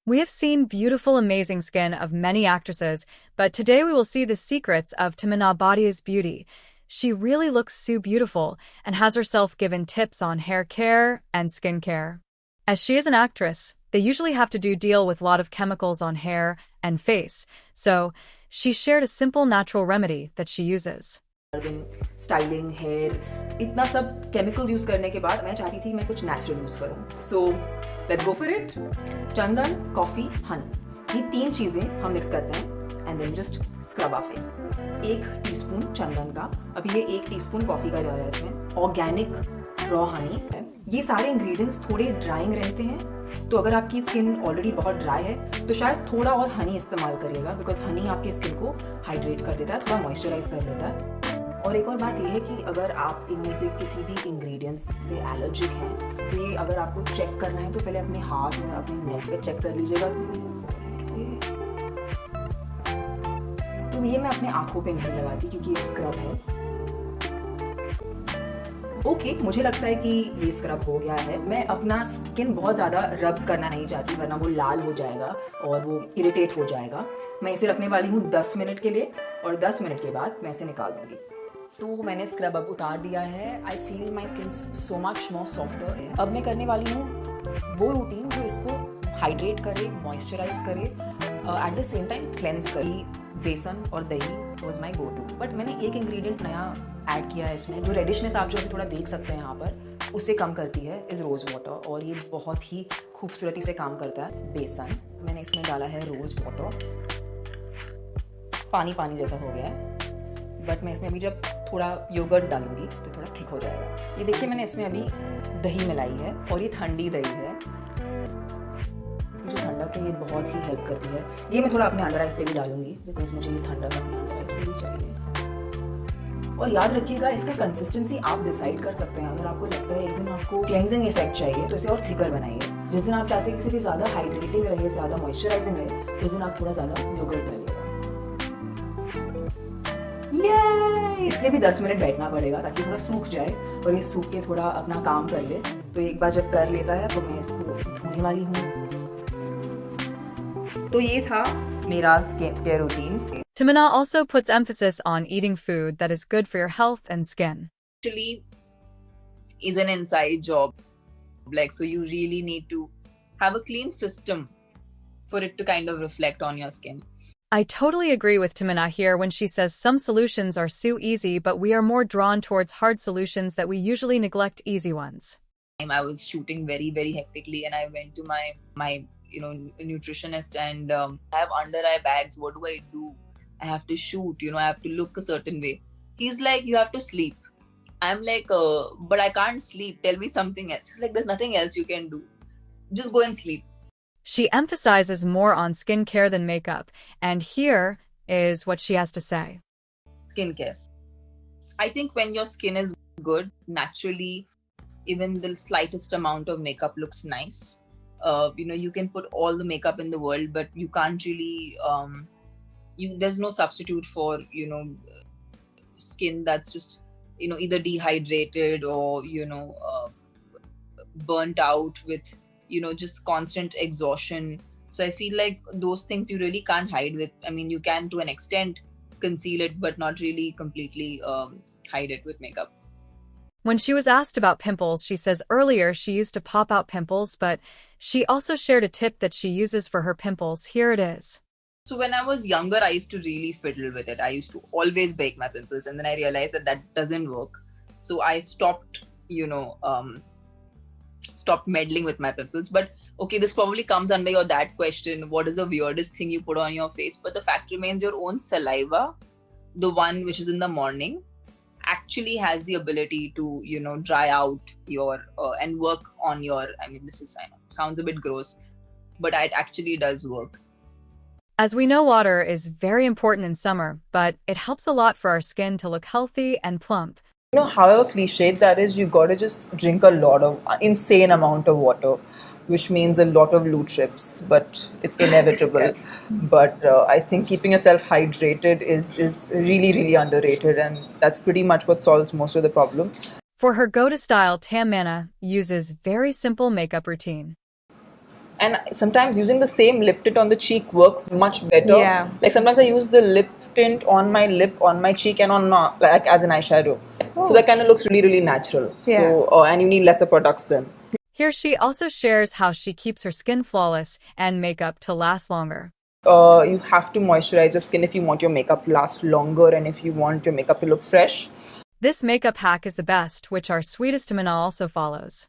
We have seen beautiful, amazing skin of many actresses, but today we will see the secrets of Tamannaah Bhatia's beauty. She really looks so beautiful and has herself given tips on hair care and skin care. As she is an actress, they usually have to deal with a lot of chemicals on hair and face, so she shared a simple natural remedy that she uses. Styling hair इतना सब chemical use करने के बाद मैं चाहती थी मैं कुछ नेचुरल यूज करूं so let's go for it चंदन कॉफी हनी ये तीन चीजें हम मिक्स करते हैं and then just scrub our face 1 teaspoon चंदन का अभी ये 1 टीस्पून कॉफी का जा रहा है इसमें ऑर्गेनिक रॉ हनी है ये सारे इंग्रेडिएंट्स थोड़े ड्राइंग रहते हैं तो अगर आपकी स्किन ऑलरेडी बहुत ड्राई है तो शायद थोड़ा और हनी इस्तेमाल करिएगा बिकॉज हनी आपकी स्किन को हाइड्रेट कर देता है थोड़ा मॉइस्चराइज कर लेता है और एक और बात यह है कि अगर आप इनमें से किसी भी इंग्रेडिएंट्स से एलर्जिक हैं तो ये अगर आपको चेक करना है तो पहले अपने हाथ या अपने नेक पे चेक कर लीजिएगा तो ये मैं अपने आंखों पे नहीं लगाती क्योंकि एक स्क्रब है ओके मुझे लगता है कि ये स्क्रब हो गया है मैं अपना स्किन बहुत ज़्यादा रब करना नहीं चाहती वरना वो लाल हो जाएगा और वो इरिटेट हो जाएगा मैं इसे रखने वाली हूँ 10 मिनट के लिए और 10 मिनट के बाद मैं इसे निकाल दूँगी तो मैंने स्क्रब अब उतार दिया है I feel my skin so much more softer अब मैं करने वाली हूँ वो रूटीन जो इसको हाइड्रेट करे मॉइस्चराइज करे at the same time cleanse करे बेसन और दही was my go to but मैंने एक इंग्रेडिएंट नया ऐड किया है इसमें जो रेडिशनेस आप जो अभी थोड़ा देख सकते हैं यहाँ पर उससे कम करती है इज़ रोज़ वाटर और ये बहुत ही खूबसूरती से काम करता है बेसन मैंने इसमें डाला है रोज़ वाटर पानी पानी जैसा हो गया है बट मैं इसमें अभी जब थोड़ा योगर्ट डालूंगी तो थोड़ा थिक हो जाएगा ये देखिए मैंने इसमें अभी दही मिलाई है और ये ठंडी दही है इसकी जो ठंडक है ये बहुत ही हेल्प करती है ये मैं थोड़ा अपने अंडर आइज पे भी डालूंगी बिकॉज मुझे ये ठंडक अपने अंडर आइज पे भी चाहिए और याद रखिएगा इसका कंसिस्टेंसी आप डिसाइड कर सकते हैं अगर आपको लगता है एक दिन आपको क्लेंजिंग इफेक्ट चाहिए तो इसे और थिकर बनाइए जिस दिन आप चाहते हैं कि सिर्फ ज़्यादा हाइड्रेटिंग रहे ज़्यादा मॉइस्चराइजिंग रहे उस दिन आप थोड़ा ज़्यादा योगर्ट डालिएगा इसलिए भी 10 मिनट बैठना पड़ेगा ताकि थोड़ा सूख जाए और ये सूख के थोड़ा अपना काम कर ले तो एक बार जब कर लेता है तो मैं इसको धोने वाली हूँ तो ये था मेरा skin care routine Tamannaah also puts emphasis on eating food that is good for your health and skin. Actually is an inside job like so you really need to have a clean system for it to kind of reflect on your skin. I totally agree with Tamannaah here when she says some solutions are so easy, but we are more drawn towards hard solutions that we usually neglect easy ones. I was shooting very, very hectically and I went to my nutritionist and I have under eye bags. What do I do? I have to shoot, I have to look a certain way. He's like, you have to sleep. I'm like, but I can't sleep. Tell me something else. He's like, there's nothing else you can do. Just go and sleep. She emphasizes more on skincare than makeup, and here is what she has to say. Skincare. I think when your skin is good, naturally, even the slightest amount of makeup looks nice. You can put all the makeup in the world, but you can't really, there's no substitute for, skin that's just, either dehydrated or, burnt out with, just constant exhaustion. So I feel like those things you really can't hide with. I mean, you can to an extent conceal it, but not really completely hide it with makeup. When she was asked about pimples, she says earlier she used to pop out pimples, but she also shared a tip that she uses for her pimples. Here it is. So when I was younger, I used to really fiddle with it. I used to always bake my pimples, and then I realized that doesn't work. So I stopped, stopped meddling with my pimples. But okay, this probably comes under your that question, what is the weirdest thing you put on your face? But the fact remains your own saliva, the one which is in the morning, actually has the ability to dry out your and work on your, I mean, this is, I know, sounds a bit gross, but it actually does work. As we know, water is very important in summer, but it helps a lot for our skin to look healthy and plump. However cliched that is, you gotta just drink a lot of insane amount of water, which means a lot of loo trips, but it's inevitable. But I think keeping yourself hydrated is really, really underrated, and that's pretty much what solves most of the problem. For her go-to style, Tamannaah uses very simple makeup routine. And sometimes using the same lip tint on the cheek works much better. Yeah. Like sometimes I use the lip tint on my lip, on my cheek, and on my, like as an eyeshadow. So that kind of looks really, really natural. Yeah. So and you need lesser products then. Here she also shares how she keeps her skin flawless and makeup to last longer. You have to moisturize your skin if you want your makeup to last longer and if you want your makeup to look fresh. This makeup hack is the best, which our sweetest Tamina also follows.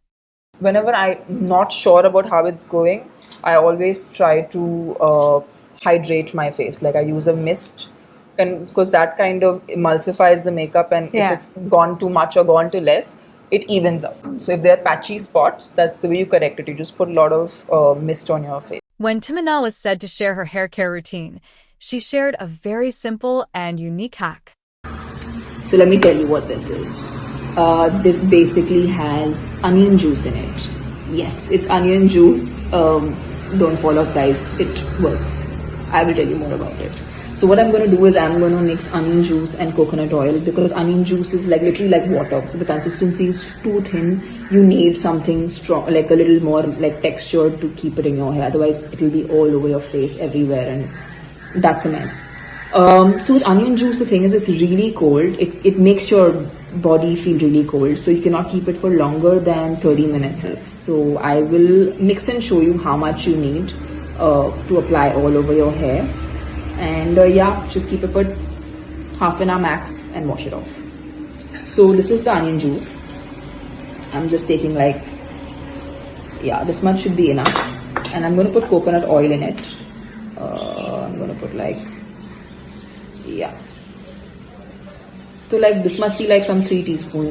Whenever I'm not sure about how it's going, I always try to hydrate my face. Like I use a mist, and because that kind of emulsifies the makeup, and Yeah. if it's gone too much or gone too less, it evens out. So if there are patchy spots, that's the way you correct it. You just put a lot of mist on your face. When Timina was said to share her hair care routine, she shared a very simple and unique hack. So let me tell you what this is. This basically has onion juice in it. Yes, it's onion juice. Don't fall off, guys. It works. I will tell you more about it. So what I'm going to do is I'm going to mix onion juice and coconut oil, because onion juice is like literally like water. So the consistency is too thin. You need something strong, like a little more like texture to keep it in your hair. Otherwise, it will be all over your face everywhere, and that's a mess. So with onion juice, the thing is it's really cold. It makes your body feel really cold. So you cannot keep it for longer than 30 minutes. So I will mix and show you how much you need to apply all over your hair. And yeah, just keep it for half an hour max and wash it off. So this is the onion juice. I'm just taking like, yeah, this much should be enough. And I'm going to put coconut oil in it. I'm going to put like, yeah. So like this must be like some 3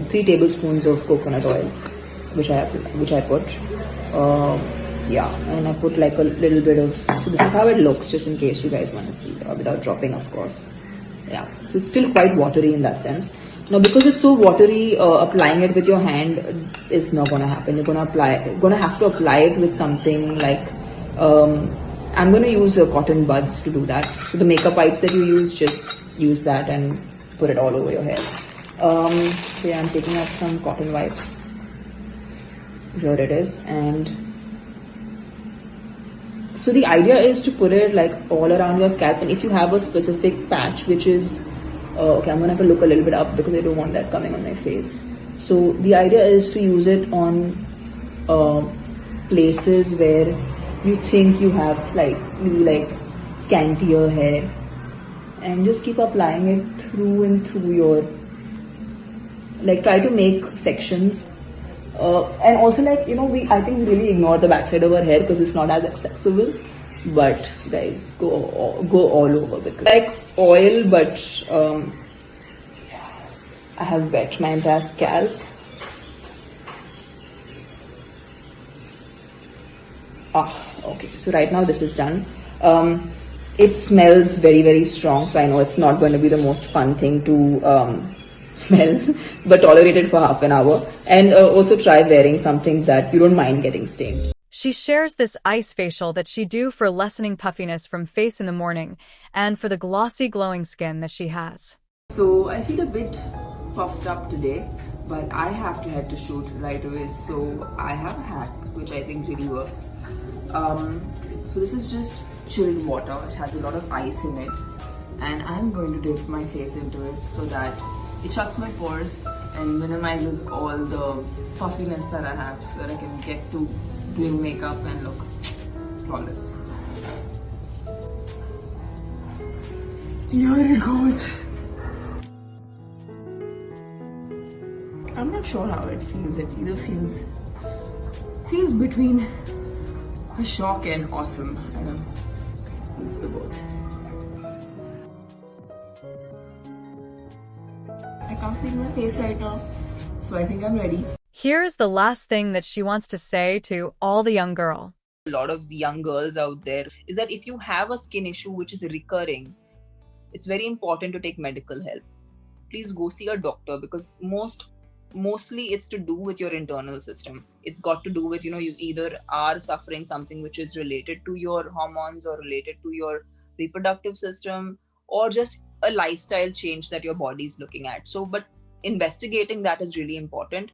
tablespoons of coconut oil, which I put. Yeah, and I put like a little bit of. So this is how it looks, just in case you guys want to see, without dropping, of course. Yeah, so it's still quite watery in that sense. Now, because it's so watery, applying it with your hand is not gonna happen. You're gonna have to apply it with something like. I'm gonna use cotton buds to do that. So the makeup wipes that you use, just use that and put it all over your hair. So yeah, I'm taking up some cotton wipes. Here it is, and. So the idea is to put it like all around your scalp, and if you have a specific patch which is okay, I'm gonna have to look a little bit up because I don't want that coming on my face. So the idea is to use it on places where you think you have slightly like scantier hair, and just keep applying it through and through your, like, try to make sections. And also, like, you know, I think we really ignore the backside of our hair because it's not as accessible. But guys, go all over, because like oil, but I have wet my entire scalp. Okay, so right now this is done. It smells very, very strong, so I know it's not going to be the most fun thing to smell, but tolerate it for half an hour. And also try wearing something that you don't mind getting stained. She shares this ice facial that she do for lessening puffiness from face in the morning and for the glossy glowing skin that she has. So I feel a bit puffed up today, but I have to head to shoot right away. So I have a hack which I think really works. So this is just chilled water. It has a lot of ice in it, and I'm going to dip my face into it so that it shuts my pores and minimizes all the puffiness that I have, so that I can get to doing makeup and look flawless. Here it goes. I'm not sure how it feels. It either feels between a shock and awesome. I don't know. It's the both. I can't feel my face right now, so I think I'm ready. Here's the last thing that she wants to say to all the young girl. A lot of young girls out there is that if you have a skin issue which is recurring, it's very important to take medical help. Please go see a doctor, because mostly it's to do with your internal system. It's got to do with, you either are suffering something which is related to your hormones or related to your reproductive system, or just a lifestyle change that your body is looking at. So, but investigating that is really important.